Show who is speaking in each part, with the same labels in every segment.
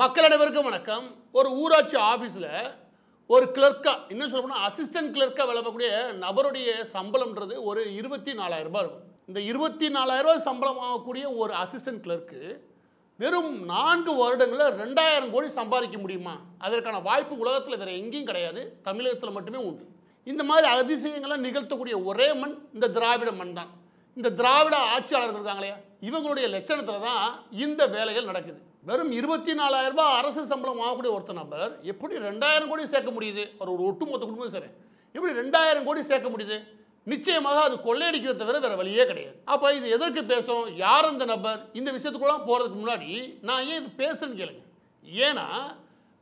Speaker 1: மக்கள் அனைவருக்கும் வணக்கம். ஒரு ஊராட்சி ஆஃபீஸில் ஒரு கிளர்க்கா, இன்னும் சொல்ல போனால் அசிஸ்டன்ட் கிளர்க்கா வேலை பார்க்கக்கூடிய நபருடைய சம்பளம்ன்றது ஒரு 24,000 ரூபாய் இருக்கும். இந்த 24,000 ரூபாய் சம்பளம் வாங்கக்கூடிய ஒரு அசிஸ்டன்ட் கிளர்க்கு வெறும் 4 வருடங்களில் 2,000 கோடி சம்பாதிக்க முடியுமா? அதற்கான வாய்ப்பு உலகத்தில் வேறு எங்கேயும் கிடையாது, தமிழகத்தில் மட்டுமே உண்டு. இந்த மாதிரி அதிசயங்களை நிகழ்த்தக்கூடிய ஒரே மண் இந்த திராவிட மண் தான். இந்த திராவிட ஆட்சியாளர்கள் இருக்காங்களே, இவங்களுடைய லட்சணத்தில் தான் இந்த வேலைகள் நடக்குது. வெறும் 24,000 ரூபாய் அரசு சம்பளம் வாங்கக்கூடிய ஒருத்த நபர் எப்படி 2,000 கோடி சேர்க்க முடியுது? ஒரு ஒட்டுமொத்த குடும்பம் சரி, எப்படி 2,000 கோடி சேர்க்க முடியுது? நிச்சயமாக அது கொள்ளையடிக்கிறத தவிர வேற வழியே கிடையாது. அப்போ இது எதற்கு பேசும்? யார் அந்த நபர்? இந்த விஷயத்துக்குலாம் போகிறதுக்கு முன்னாடி நான் ஏன் இது பேசுன்னு கேளுங்க. ஏன்னா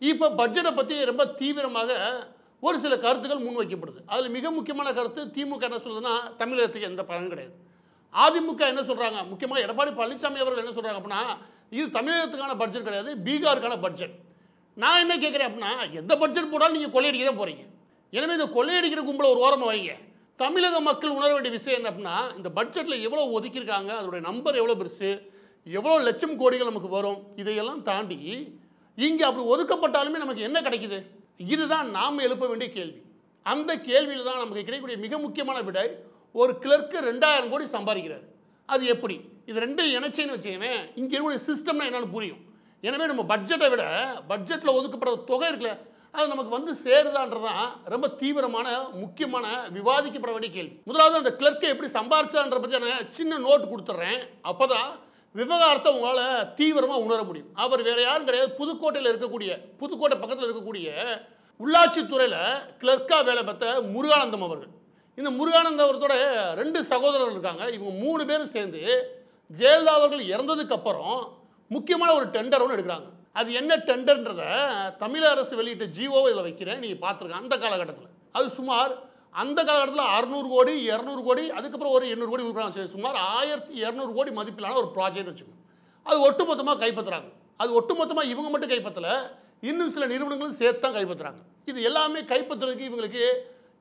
Speaker 1: இப்போ பட்ஜெட்டை பற்றி ரொம்ப தீவிரமாக ஒரு சில கருத்துக்கள் முன்வைக்கப்படுது. அதில் மிக முக்கியமான கருத்து, திமுக என்ன சொல்லுதுன்னா தமிழகத்துக்கு எந்த பலனும் கிடையாது. அதிமுக என்ன சொல்கிறாங்க, முக்கியமாக எடப்பாடி பழனிசாமி அவர்கள் என்ன சொல்கிறாங்க அப்படின்னா, இது தமிழகத்துக்கான பட்ஜெட் கிடையாது, பீகாருக்கான பட்ஜெட். நான் என்ன கேட்குறேன் அப்படின்னா, எந்த பட்ஜெட் போட்டாலும் நீங்கள் கொள்ளையடிக்க தான் போகிறீங்க. எனவே இந்த கொள்ளையடிக்கிற கும்பலை ஒரு ஓரமாக வைங்க. தமிழக மக்கள் உணர வேண்டிய விஷயம் என்ன அப்படின்னா, இந்த பட்ஜெட்டில் எவ்வளோ ஒதுக்கியிருக்காங்க, அதோடைய நம்பர் எவ்வளோ பெருசு, எவ்வளோ லட்சம் கோடிகள் நமக்கு வரும், இதையெல்லாம் தாண்டி இங்கே அப்படி ஒதுக்கப்பட்டாலுமே நமக்கு என்ன கிடைக்குது? இதுதான் நாம் எழுப்ப வேண்டிய கேள்வி. அந்த கேள்வியில் தான் நமக்கு கிடைக்கக்கூடிய மிக முக்கியமான விடை, ஒரு கிளர்க்கு 2,000 கோடி சம்பாதிக்கிறார். அது எப்படி? இது ரெண்டும் இணைச்சேன்னு வச்சுக்கவே இங்கே இருக்கக்கூடிய சிஸ்டம்னா என்னன்னு புரியும். எனவே நம்ம பட்ஜெட்டை விட பட்ஜெட்டில் ஒதுக்கப்படுற தொகை இருக்குல்ல, அது நமக்கு வந்து சேருதான்றதான் ரொம்ப தீவிரமான முக்கியமான விவாதிக்கப்பட வேண்டிய கேள்வி. முதலாவது அந்த கிளர்க்கை எப்படி சம்பாரிச்சான்ற பற்றி நான் சின்ன நோட் கொடுத்துட்றேன். அப்போ தான் விவகாரத்தை உங்களால் தீவிரமாக உணர முடியும். அவர் வேறு யாரும் கிடையாது, புதுக்கோட்டை பக்கத்தில் இருக்கக்கூடிய உள்ளாட்சித்துறையில் கிளர்க்காக வேலை பார்த்த முருகானந்தம் அவர்கள். இந்த முருகானந்தம் அவர்களோட 2 சகோதரர்கள் இருக்காங்க. இவங்க 3 பேரும் சேர்ந்து ஜெயலலிதா அவர்கள் இறந்ததுக்கு அப்புறம் முக்கியமான ஒரு டெண்டர் ஒன்று எடுக்கிறாங்க. அது என்ன டெண்டர்ன்றத தமிழக அரசு வெளியிட்ட ஜிஓவை இதில் வைக்கிறேன், நீங்கள் பார்த்துருங்க. அந்த காலகட்டத்தில் அது சுமார் அந்த காலகட்டத்தில் 600 கோடி 200 கோடி அதுக்கப்புறம் ஒரு 800 கோடி கொடுக்குறாங்க. சுமார் 1,200 கோடி மதிப்பிலான ஒரு ப்ராஜெக்ட் வச்சுக்கோங்க. அது ஒட்டுமொத்தமாக கைப்பற்றுறாங்க. அது ஒட்டுமொத்தமாக இவங்க மட்டும் கைப்பற்றலை, இன்னும் சில நிறுவனங்களும் சேர்த்து தான் கைப்பற்றுறாங்க. இது எல்லாமே கைப்பற்றுறதுக்கு இவங்களுக்கு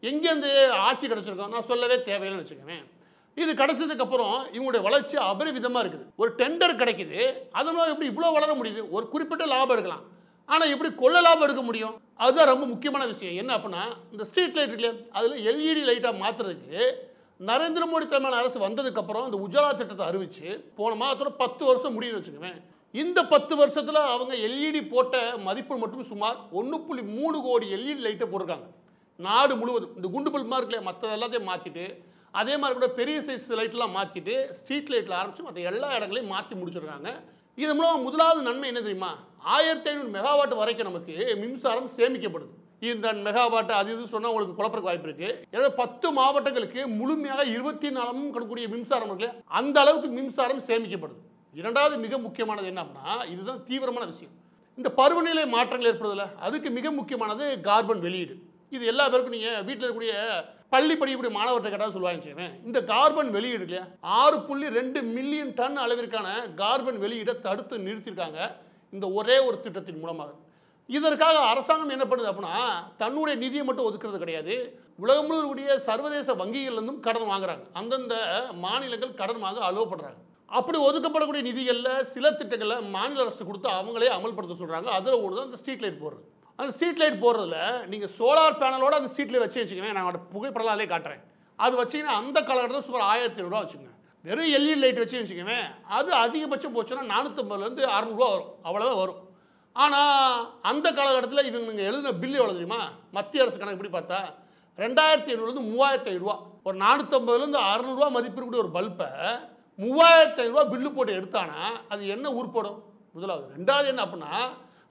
Speaker 1: எங்கேருந்து ஆட்சி கிடச்சிருக்கோம் நான் சொல்லவே தேவையில்லைன்னு வச்சுக்கோங்க. இது கிடைச்சதுக்கப்புறம் இவங்களுடைய வளர்ச்சி அபரிவிதமாக இருக்குது. ஒரு டெண்டர் கிடைக்குது, அதனால் எப்படி இவ்வளோ வளர முடியுது? ஒரு குறிப்பிட்ட லாபம் எடுக்கலாம், ஆனால் எப்படி கொள்ள லாபம் எடுக்க முடியும்? அதுதான் ரொம்ப முக்கியமான விஷயம். என்ன அப்படின்னா, இந்த ஸ்ட்ரீட் லைட் இருக்குல்லையா, அதில் எல்இடி லைட்டாக மாற்றுறதுக்கு நரேந்திர மோடி தலைமையிலான அரசு வந்ததுக்கப்புறம் இந்த உஜாலா திட்டத்தை அறிவித்து போன மாதத்தோட 10 வருஷம் முடியுது வச்சுக்கோங்க. இந்த 10 வருஷத்தில் அவங்க எல்இடி போட்ட மதிப்பு மட்டும் சுமார் 1.3 கோடி எல்இடி லைட்டை போட்டிருக்காங்க நாடு முழுவதும். இந்த குண்டு பல்பு மாதிரி இருக்குல்லையா, மற்ற எல்லாத்தையும் மாற்றிட்டு, அதே மாதிரி கூட பெரிய சைஸ் லைட்லாம் மாற்றிட்டு ஸ்ட்ரீட் லைட்டில் ஆரம்பித்து மற்ற எல்லா இடங்களையும் மாற்றி முடிச்சிருக்காங்க. இது மூலம் முதலாவது நன்மை என்ன தெரியுமா? 1,500 மெகாவாட் வரைக்கும் நமக்கு மின்சாரம் சேமிக்கப்படுது. இந்த மெகாவாட் அது இது சொன்னால் உங்களுக்கு குழப்பறக்கு வாய்ப்பு இருக்குது. ஏன்னா 10 மாவட்டங்களுக்கு முழுமையாக 24 கடக்கூடிய மின்சாரம் இருக்குல்ல, அந்த அளவுக்கு மின்சாரம் சேமிக்கப்படுது. இரண்டாவது மிக முக்கியமானது என்ன அப்படின்னா, இதுதான் தீவிரமான விஷயம். இந்த பருவநிலை மாற்றங்கள் ஏற்படுதில்ல, அதுக்கு மிக முக்கியமானது கார்பன் வெளியீடு. இது எல்லா பேருக்கும் நீங்கள் வீட்டில் இருக்கக்கூடிய பள்ளி படிக்கக்கூடிய மாணவர்கிட்ட கேட்டால் சொல்லுவாங்க. இந்த கார்பன் வெளியீடு இல்லையா, 6.2 மில்லியன் டன் அளவிற்கான கார்பன் வெளியீடை தடுத்து நிறுத்தியிருக்காங்க இந்த ஒரே ஒரு திட்டத்தின் மூலமாக. இதற்காக அரசாங்கம் என்ன பண்ணுது அப்படின்னா, தன்னுடைய நிதியை மட்டும் ஒதுக்குறது கிடையாது, உலகம் முழுவதுடைய சர்வதேச வங்கிகள்லேருந்தும் கடன் வாங்குறாங்க. அந்தந்த மாநிலங்கள் கடன் வாங்க அலோவ் பண்ணுறாங்க. அப்படி ஒதுக்கப்படக்கூடிய நிதிகளில் சில திட்டங்களில் மாநில அரசு கொடுத்து அவங்களே அமல்படுத்த சொல்கிறாங்க. அதில் ஒன்று தான் இந்த ஸ்ட்ரீட் லைட் போடுறது. அந்த ஸ்ட்ரீட் லைட் போடுறதுல நீங்கள் சோலார் பேனலோட அந்த ஸ்ட்ரீட் லைட் வச்சு வச்சுக்கோங்க. நான் அதோட புகைப்படம் அதிலே காட்டுறேன். அது வச்சிங்கன்னா அந்த காலகட்டத்தில் சுமார் 1,500 ரூபா வச்சுக்கோங்க. வெறும் எல்இடி லைட் வச்சு வச்சுக்கோங்க, அது அதிகபட்சம் போச்சுன்னா 450லேருந்து 600 ரூபா வரும், அவ்வளோதான் வரும். ஆனால் அந்த காலகட்டத்தில் இவங்க நீங்கள் எழுதின பில் எவ்வளோ தெரியுமா? மத்திய அரசு கணக்கு எப்படி பார்த்தா 2,500லேருந்து 3,500 ரூபா. ஒரு 450லேருந்து 600 ரூபா மதிப்பு இருக்கக்கூடிய ஒரு பல்பை 3,500 ரூபா பில்லு போட்டு எடுத்தானா அது என்ன உருப்படும்? முதலாவது. ரெண்டாவது என்ன அப்படின்னா,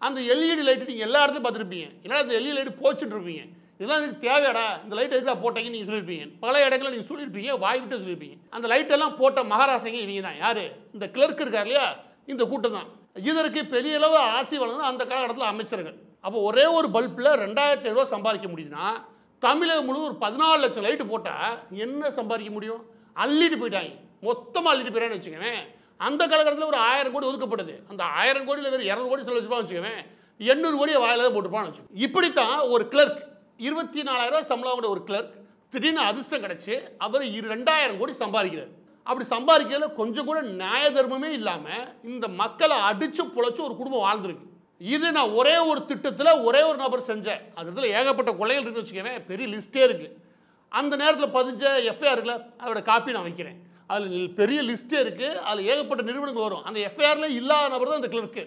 Speaker 1: அந்த எல்இடி லைட்டு நீங்கள் எல்லா இடத்துலையும் பார்த்துருப்பீங்க. ஏன்னா அந்த எல்இடி லைட்டு போச்சுட்டு இருப்பீங்க. இதெல்லாம் எனக்கு தேவையாடா, இந்த லைட் எதுக்காக போட்டீங்கன்னு நீங்கள் சொல்லியிருப்பீங்க. பல இடங்களில் நீங்கள் சொல்லியிருப்பீங்க, வாய் விட்டு சொல்லியிருப்பீங்க. அந்த லைட்டெல்லாம் போட்ட மகாராஷ்டிரங்க இவங்க தான். யார்? இந்த கிளர்க் இருக்கார் இல்லையா, இந்த கூட்டம் தான். இதற்கு பெரிய அளவு ஆசி வழங்குது அந்த காலகட்டத்தில் அமைச்சர்கள். அப்போ ஒரே ஒரு பல்பில் 2,500 ரூபா சம்பாதிக்க முடியுதுன்னா, தமிழகம் முழு ஒரு 14 லட்சம் லைட்டு போட்டால் என்ன சம்பாதிக்க முடியும்? அள்ளிட்டு போயிட்டாங்க, மொத்தமாக அள்ளிட்டு போயிட்டான்னு வச்சுக்கோங்க. அந்த காலகட்டத்தில் ஒரு 1,000 கோடி ஒதுக்கப்படுது. அந்த 1,000 கோடியில் வேறு 200 கோடி செலவழிச்சுப்பா வச்சுக்கோங்க, 800 கோடியை வாயிலாக போட்டுப்பான்னு வச்சுக்கோங்க. இப்படித்தான் ஒரு கிளர்க் 24,000 ரூபா சம்பளம் ஒரு கிளர்க் திடீர்னு அதிர்ஷ்டம் கிடச்சி அவர் 2,000 கோடி சம்பாதிக்கிறார். அப்படி சம்பாதிக்கிறதுல கொஞ்சம் கூட நியாய தர்மமே இல்லாமல் இந்த மக்களை அடித்து புழைச்சி ஒரு குடும்பம் வாழ்ந்துருக்கு. இது நான் ஒரே ஒரு திட்டத்தில் ஒரே ஒரு நபர் செஞ்சேன். அந்த இடத்துல ஏகப்பட்ட கொள்ளைகள் இருக்குன்னு வச்சுக்கவேன், பெரிய லிஸ்ட்டே இருக்குது. அந்த நேரத்தில் பதிஞ்ச எஃப்ஐஆர் இருக்குல்ல, அதோட காப்பி நான் வைக்கிறேன். அதில் பெரிய லிஸ்ட்டே இருக்குது. அதில் ஏகப்பட்ட நிறுவனங்கள் வரும். அந்த எஃப்ஐஆரில் இல்லாத நபர் தான் அந்த கிளர்க்கு.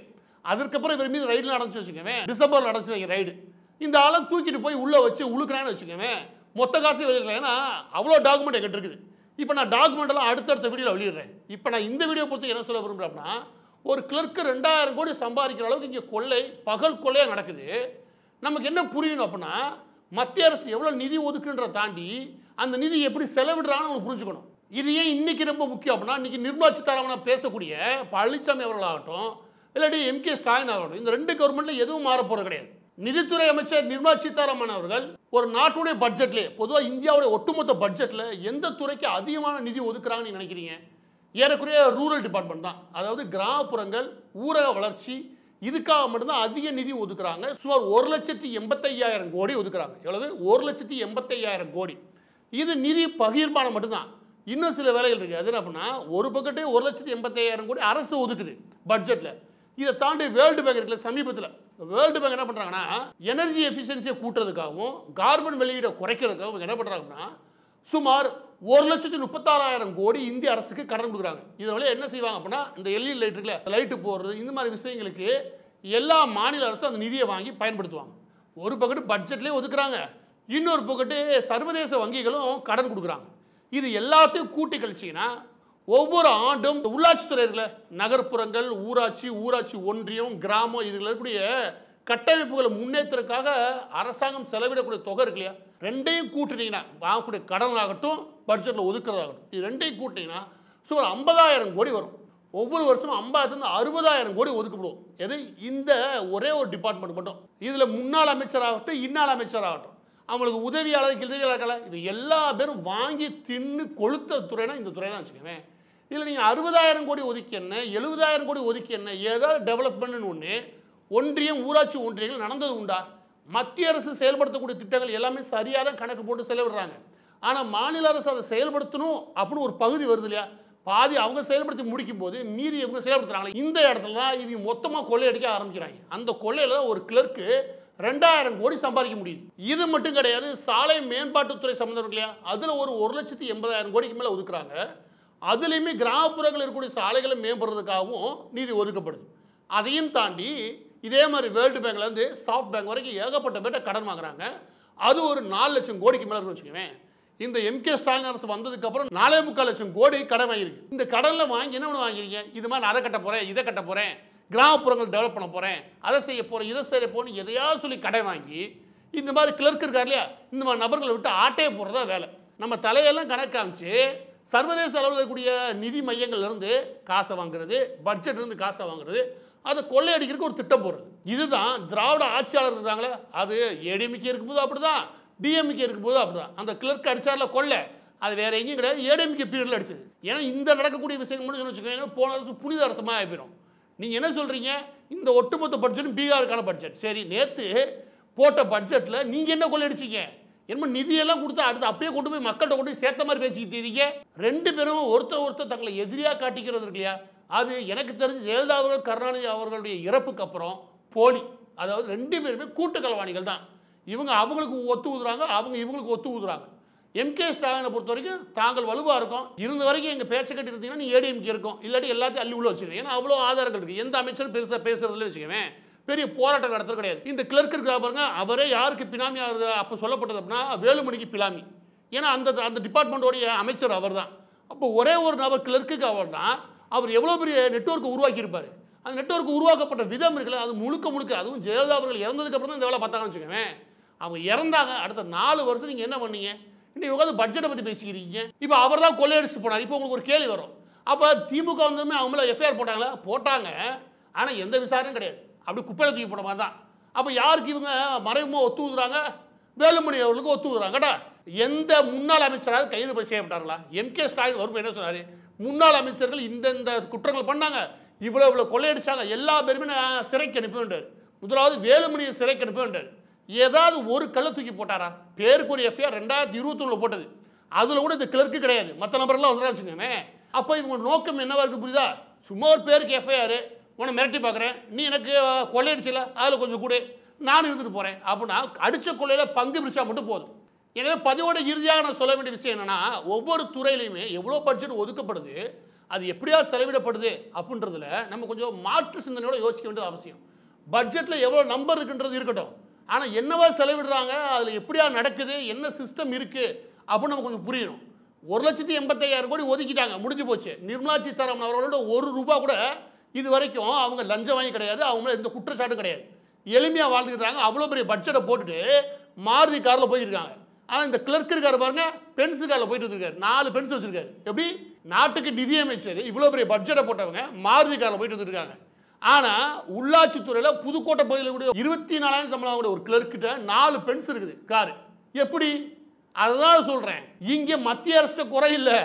Speaker 1: அதற்கப்புறம் இவர் மீது ரைடில் நடந்துச்சு வச்சுக்கவேன், டிசம்பரில் நடந்துச்சு வைக்க ரைடு. இந்த ஆளை தூக்கிட்டு போய் உள்ளே வச்சு உழுக்கிறான்னு வச்சுக்கவேன், மொத்த காசு வெளியிடலாம். ஏன்னா அவ்வளோ டாக்குமெண்ட் எங்கிட்ட இருக்குது. இப்போ நான் டாக்குமெண்ட்டெல்லாம் அடுத்தடுத்த வீடியோவில் வெளியிடுறேன். இப்போ நான் இந்த வீடியோ பொறுத்து என்ன சொல்ல விரும்புகிறேன்னா, ஒரு கிளர்க்கு 2000 கோடி சம்பாதிக்கிற அளவுக்கு இங்கே கொள்ளை, பகல் கொள்ளையாக நடக்குது. நமக்கு என்ன புரியணும் அப்படின்னா, மத்திய அரசு எவ்வளோ நிதி ஒதுக்குன்றதை தாண்டி அந்த நிதி எப்படி செலவிடுறான்னு நம்ம புரிஞ்சுக்கணும். இது ஏன் இன்னைக்கு ரொம்ப முக்கியம் அப்படின்னா, இன்னைக்கு நிர்மலா சீதாராமன் பேசக்கூடிய பழனிசாமி அவர்களாகட்டும், இல்லாட்டி எம்கே ஸ்டாலின் ஆகட்டும், இந்த 2 கவர்மெண்ட்ல எதுவும் மாற போகிறது கிடையாது. நிதித்துறை அமைச்சர் நிர்மலா சீதாராமன் அவர்கள் ஒரு நாட்டுடைய பட்ஜெட்லேயே, பொதுவாக இந்தியாவுடைய ஒட்டுமொத்த பட்ஜெட்டில் எந்த துறைக்கு அதிகமான நிதி ஒதுக்குறாங்கன்னு நினைக்கிறீங்க? ஏறக்குறைய ரூரல் டிபார்ட்மெண்ட் தான். அதாவது கிராமப்புறங்கள், ஊரக வளர்ச்சி, இதுக்காக மட்டும்தான் அதிக நிதி ஒதுக்குறாங்க. சுமார் 1,85,000 கோடி ஒதுக்குறாங்க. எவ்வளவு? 1,85,000 கோடி. இது நிதி பகிர்மானம் மட்டும்தான். இன்னும் சில வேலைகள் இருக்குது. அது என்ன அப்படின்னா, ஒரு பக்கெட்டே 1,85,000 கோடி அரசு ஒதுக்குது பட்ஜெட்டில். இதை தாண்டி வேர்ல்டு பேங்க் இருக்குல்ல, சமீபத்தில் வேர்ல்டு பேங்க் என்ன பண்ணுறாங்கன்னா, எனர்ஜி எஃபிஷியன்சியை கூட்டுறதுக்காகவும் கார்பன் வெளியீடை குறைக்கிறதுக்காகவும் என்ன பண்ணுறாங்கன்னா, சுமார் 1,36,000 கோடி இந்திய அரசுக்கு கடன் கொடுக்குறாங்க. இதனால என்ன செய்வாங்க அப்படின்னா, இந்த எல்இடி லைட் இருக்குல்ல, லைட்டு போடுறது, இந்த மாதிரி விஷயங்களுக்கு எல்லா மாநில அரசும் அந்த நிதியை வாங்கி பயன்படுத்துவாங்க. ஒரு பக்கெட்டு பட்ஜெட்லேயே ஒதுக்குறாங்க, இன்னொரு பக்கெட்டு சர்வதேச வங்கிகளும் கடன் கொடுக்குறாங்க. இது எல்லாத்தையும் கூட்டி கழிச்சிங்கன்னா, ஒவ்வொரு ஆண்டும் உள்ளாட்சித்துறை இருக்குல்ல, நகர்ப்புறங்கள், ஊராட்சி, ஊராட்சி ஒன்றியம், கிராமம், இதில் இருக்கக்கூடிய கட்டமைப்புகளை முன்னேற்றத்துக்காக அரசாங்கம் செலவிடக்கூடிய தொகை இருக்கு இல்லையா, ரெண்டையும் கூட்டினீங்கன்னா, வாங்கக்கூடிய கடன் ஆகட்டும், பட்ஜெட்டில் ஒதுக்குறதாகட்டும், இது ரெண்டையும் கூட்டினீங்கன்னா சுமார் 50,000 கோடி வரும். ஒவ்வொரு வருஷமும் 50,000 60,000 கோடி ஒதுக்கப்படுவோம். எது? இந்த ஒரே ஒரு டிபார்ட்மெண்ட் மட்டும். இதில் முன்னாள் அமைச்சராகட்டும், இன்னாள் அமைச்சராகட்டும், அவங்களுக்கு உதவியாளர் இருக்கல, இது எல்லா பேரும் வாங்கி தின்னு கொளுத்த துறைனா இந்த துறை தான் வச்சுக்கவேன். இதில் நீங்கள் 60,000 கோடி ஒதுக்கி என்ன, 70,000 கோடி ஒதுக்கி என்ன, ஏதாவது டெவலப்மெண்ட்னு ஒன்று ஒன்றியம், ஊராட்சி ஒன்றியங்கள் நடந்தது உண்டா? மத்திய அரசு செயல்படுத்தக்கூடிய திட்டங்கள் எல்லாமே சரியாக தான் கணக்கு போட்டு செலவிடுறாங்க. ஆனால் மாநில அரசு அதை செயல்படுத்தணும் அப்படின்னு ஒரு பகுதி வருது இல்லையா, பாதி அவங்க செயல்படுத்தி முடிக்கும் போது மீதி இவங்க செயல்படுத்துறாங்க. இந்த இடத்துல தான் இவங்க மொத்தமாக கொள்ளையடிக்க ஆரம்பிக்கிறாங்க. அந்த கொள்ளையில் தான் ஒரு கிளர்க்கு 2000 கோடி சம்பாதிக்க முடியுது. இது மட்டும் கிடையாது, சாலை மேம்பாட்டுத்துறை சம்பந்தம் இருக்கு இல்லையா, அதில் ஒரு 1,80,000 கோடிக்கு மேலே ஒதுக்குறாங்க. அதுலேயுமே கிராமப்புறங்கள் இருக்கக்கூடிய சாலைகளை மேம்படுறதுக்காகவும் நிதி ஒதுக்கப்படுது. அதையும் தாண்டி இதே மாதிரி வேர்ல்டு பேங்க்லேருந்து சாஃப்ட் பேங்க் வரைக்கும் ஏகப்பட்ட பேர்ட்ட கடன் வாங்குறாங்க. அது ஒரு 4 லட்சம் கோடிக்கு மேலே வச்சுக்குவேன். இந்த எம்கே ஸ்டாலின் அரசு வந்ததுக்கப்புறம் 4,45 லட்சம் கோடி கடன் வாங்கியிருக்கு. இந்த கடனில் வாங்கி என்ன பண்ண வாங்கிருக்கீங்க? இது மாதிரி நான் அதை கட்ட போகிறேன், இதை கட்ட போகிறேன், கிராமப்புறங்கள் டெவலப் பண்ண போகிறேன், அதை செய்ய போகிறேன், இதை செய்ய போகிறேன், எதையாவது சொல்லி கடை வாங்கி இந்த மாதிரி கிளர்க்கு இருக்கார் இல்லையா, இந்த மாதிரி நபர்களை விட்டு ஆட்டையை போடுறதா வேலை. நம்ம தலையெல்லாம் கணக்கு காமிச்சு சர்வதேச அளவில் இருக்கக்கூடிய நிதி மையங்கள்லேருந்து காசை வாங்குறது, பட்ஜெட்லேருந்து காசை வாங்குறது, அதை கொள்ளையடிக்கிறதுக்கு ஒரு திட்டம் போடுறது. இதுதான் திராவிட ஆட்சியாளர் இருக்காங்களே, அது ஏடிஎம்கே இருக்கும்போது அப்படி தான், டிஎம்கே இருக்கும்போது அப்படி தான். அந்த கிளர்க் அடிச்சார்ல கொள்ளை, அது வேற எங்கேயும் கிடையாது, ஏடிஎம்கே பீரியடில் அடிச்சது. ஏன்னா இந்த நடக்கக்கூடிய விஷயங்கள் மட்டும் வச்சுக்கோங்க, போன அரசு புனித அரசமாக ஆகிடும். நீங்கள் என்ன சொல்கிறீங்க? இந்த ஒட்டுமொத்த பட்ஜெட்டும் பீகாருக்கான பட்ஜெட். சரி, நேற்று போட்ட பட்ஜெட்டில் நீங்கள் என்ன கொள்ளையடிச்சிங்க? என்ன நிதியெல்லாம் கொடுத்தா அடுத்து அப்படியே கொண்டு போய் மக்கள்கிட்ட கொண்டு போய் சேர்த்த மாதிரி பேசிக்கிட்டு இருக்கீங்க. 2 பேரும் ஒருத்தர் தங்களை எதிரியாக காட்டிக்கிறது இருக்கு இல்லையா, அது எனக்கு தெரிஞ்சு ஜெயலலிதா அவர்கள், கருணாநிதி அவர்களுடைய இறப்புக்கு அப்புறம் போலி. அதாவது 2 பேருமே கூட்டு கலவாணிகள் தான். இவங்க அவங்களுக்கு ஒத்து ஊதுறாங்க, அவங்க இவங்களுக்கு ஒத்து ஊதுறாங்க. எம்கே ஸ்டாலினை பொறுத்த வரைக்கும் தாங்கள் வலுவாக இருக்கும், இருந்த வரைக்கும் எங்கள் பேச்சை கட்டி இருந்தீங்கன்னா நீ ஏடிஎம்கே இருக்கும், இல்லாட்டி எல்லாத்தையும் அள்ளி உள்ள வச்சுருக்கேன். ஏன்னா அவ்வளோ ஆதாரங்கள் இருக்குது. எந்த அமைச்சரும் பெருசாக பேசுறதுல வச்சுக்கவேன், பெரிய போராட்டம் நடத்துறது கிடையாது. இந்த கிளர்க்கு இருக்கா பாருங்க, அவரே யாருக்கு பினாமி ஆகுது அப்போ சொல்லப்பட்டது அப்படின்னா வேலுமணிக்கு பினாமி. ஏன்னா அந்த டிபார்ட்மெண்ட்டோடைய அமைச்சர் அவர் தான். அப்போ ஒரே ஒரு நபர் கிளர்க்குக்கு அவர்னா அவர் எவ்வளோ பெரிய நெட்வொர்க்கை உருவாக்கியிருப்பார். அந்த நெட்வொர்க் உருவாக்கப்பட்ட விதம் இருக்குல்ல, அது முழுக்க அதுவும் ஜெயலலிதா அவர்கள் இறந்ததுக்கப்புறம் தான் இந்த வேலை பார்த்தாங்கன்னு வச்சுக்கோவேன். அவங்க இறந்தாங்க, அடுத்த 4 வருஷம் நீங்கள் என்ன பண்ணீங்க? இன்னைக்கு உட்காந்து பட்ஜெட்டை பற்றி பேசிக்கிறீங்க. இப்போ அவர் தான் கொள்ளையடிச்சு போனார். இப்போ உங்களுக்கு ஒரு கேள்வி வரும், அப்போ திமுக வந்ததுமே அவங்க மேலே எஃப்ஐஆர் போட்டாங்களா? போட்டாங்க, ஆனால் எந்த விசாரணையும் கிடையாது. அப்படி குப்பையில் தூக்கி போட்ட மாதிரி தான். அப்போ யாருக்கு இவங்க மறைமுகமாக ஒத்து ஊதுறாங்க? வேலுமணி அவர்களுக்கு ஒத்து ஊதுறாங்கடா. எந்த முன்னாள் அமைச்சராக கைது செய்யப்பட்டார்களா? எம்கே ஸ்டாலின் வரும் என்ன சொன்னார்? முன்னாள் அமைச்சர்கள் இந்த குற்றங்கள் பண்ணாங்க, இவ்வளோ கொள்ளையடிச்சாங்க, எல்லா பேருமே நான் சிறைக்கு அனுப்ப வேண்டார். முதலாவது வேலுமணியை சிறைக்கு அனுப்ப வேண்டார். ஏதாவது ஒரு கல்லை தூக்கி போட்டாரா? பேருக்கு ஒரு எஃப்ஐஆர் 2021 போட்டது, அதில் கூட இந்த கிளர்க்கு கிடையாது, மற்ற நபர்கள்லாம் வந்துடா வச்சுக்கோங்க. அப்போ இவங்க நோக்கம் என்னவா இருக்கு புரியுதா? சும்மா ஒரு பேருக்கு எஃப்ஐஆர், உன்னை மிரட்டி பார்க்குறேன், நீ எனக்கு கொள்ளையடிச்சில அதில் கொஞ்சம் கூட நானும் இருந்துட்டு போகிறேன் அப்படின்னா அடித்த கொள்ளையில் பங்கு பிரிச்சா மட்டும் போதும். எனவே பதிவோட இறுதியாக நான் சொல்ல வேண்டிய விஷயம் என்னென்னா, ஒவ்வொரு துறையிலையுமே எவ்வளோ பட்ஜெட் ஒதுக்கப்படுது, அது எப்படியா செலவிடப்படுது அப்படின்றதுல நம்ம கொஞ்சம் மாற்று சிந்தனையோட யோசிக்க வேண்டியது அவசியம். பட்ஜெட்டில் எவ்வளோ நம்பர் இருக்குன்றது இருக்கட்டும், ஆனால் என்னவா செலவிடுறாங்க, அதில் எப்படியா நடக்குது, என்ன சிஸ்டம் இருக்குது அப்படின்னு நம்ம கொஞ்சம் புரியணும். 1,85,000 கோடி ஒதுக்கிட்டாங்க, முடிஞ்சு போச்சு. நிர்மலா சீதாராமன் அவர்களோட ₹1 கூட இது வரைக்கும் அவங்க லஞ்சம் வாங்கி கிடையாது, அவங்க மேலே எந்த குற்றச்சாட்டும் கிடையாது. எளிமையாக வாழ்ந்துக்கிறாங்க. அவ்வளோ பெரிய பட்ஜெட்டை போட்டுட்டு மாருதி காரில் போயிருக்காங்க. ஆனால் இந்த கிளர்க் இருக்காரு பாருங்க, பென்ஸ் காரில் போயிட்டு இருக்காரு, 4 பென்ஸ் வச்சிருக்காரு. எப்படி நாட்டுக்கு நிதியமைச்சர் இவ்வளோ பெரிய பட்ஜெட்டை போட்டவங்க மாருதி காரில் போயிட்டு இருக்காங்க. ஆனால் உள்ளாட்சித்துறையில் புதுக்கோட்டை பகுதியில் கூட 24,000 சம்பளம் கூட ஒரு கிளர்க்கிட்ட 4 பென்ஸ் இருக்குது காரு. எப்படி? அதுதான் சொல்கிறேன், இங்கே மத்திய அரசு குறை இல்லை,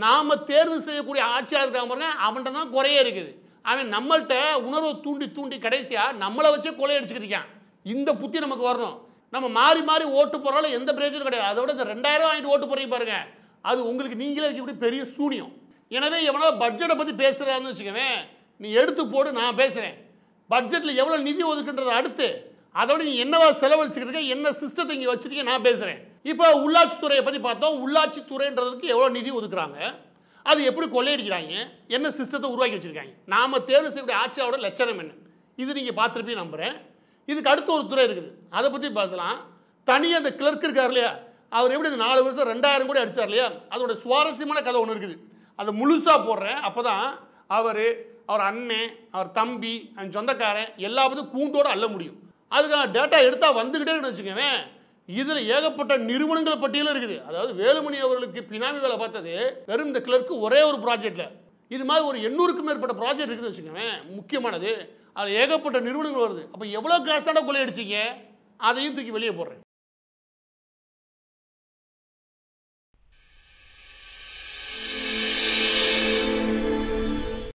Speaker 1: நாம் தேர்வு செய்யக்கூடிய ஆட்சியாளர் இருக்காங்க பாருங்க, அவன்கிட்ட தான் குறையே இருக்குது. அவன் நம்மள்கிட்ட உணர்வை தூண்டி தூண்டி கடைசியாக நம்மளை வச்சே கொள்ளையடிச்சுக்கிட்டான். இந்த புத்தி நமக்கு வரணும். நம்ம மாறி மாறி ஓட்டு போகிறால எந்த பிரயோஜனம் கிடையாது. அதோட இந்த 2,000 வாங்கிட்டு ஓட்டு போறீங்க பாருங்க, அது உங்களுக்கு நீங்களே இருக்கக்கூடிய பெரிய சூனியம். எனவே எவனோ பட்ஜெட்டை பற்றி பேசுகிறான்னு வச்சுக்கவேன், நீ எடுத்து போடு, நான் பேசுகிறேன். பட்ஜெட்டில் எவ்வளோ நிதி ஒதுக்குன்றது அடுத்து, அதோட நீ என்னவா செலவழிச்சுக்கிட்டு என்ன சிஸ்டத்தை இங்கே வச்சுருக்கீங்க, நான் பேசுகிறேன். இப்போ உள்ளாட்சித்துறையை பற்றி பார்த்தோம். உள்ளாட்சித்துறைன்றதுக்கு எவ்வளோ நிதி ஒதுக்குறாங்க, அது எப்படி கொள்ளையடிக்கிறாங்க, என்ன சிஸ்டத்தை உருவாக்கி வச்சுருக்காங்க, நாம் தேர்வு செய்யக்கூடிய ஆட்சியோட லட்சணம் என்ன, இது நீங்கள் பார்த்துருப்பீங்க நம்புகிறேன். இதுக்கு அடுத்த ஒரு துறை இருக்குது, அதை பற்றி பேசலாம். தனியாக அந்த கிளர்க் இருக்கார் இல்லையா, அவர் எப்படி 4 வருஷம் 2,000 கூட அடித்தார் இல்லையா, அதோட சுவாரஸ்யமான கதை ஒன்று இருக்குது. அதை முழுசாக போடுறேன். அப்போ தான் அவர் அண்ணன், அவர் தம்பி, அவன் சொந்தக்காரன் எல்லா பற்றியும் கூண்டோடு அள்ள முடியும். அதுக்கான டேட்டா எடுத்தால் வந்துக்கிட்டே வச்சுக்கவேன். இதில் ஏகப்பட்ட நிறுவனங்கள் பட்டியலும் இருக்குது. அதாவது வேலுமணி அவர்களுக்கு பினாமி வேலை பார்த்தது வெறும் இந்த கிளர்க்கு ஒரே ஒரு ப்ராஜெக்டில். இது மாதிரி ஒரு 800க்கும் மேற்பட்ட ப்ராஜெக்ட் இருக்குது வச்சுக்கவேன். முக்கியமானது அதில் ஏகப்பட்ட நிறுவனங்கள் வருது. அப்போ எவ்வளோ காசு தானே கொள்ளையடிச்சிங்க, அதையும் தூக்கி வெளியே போடுறேன்.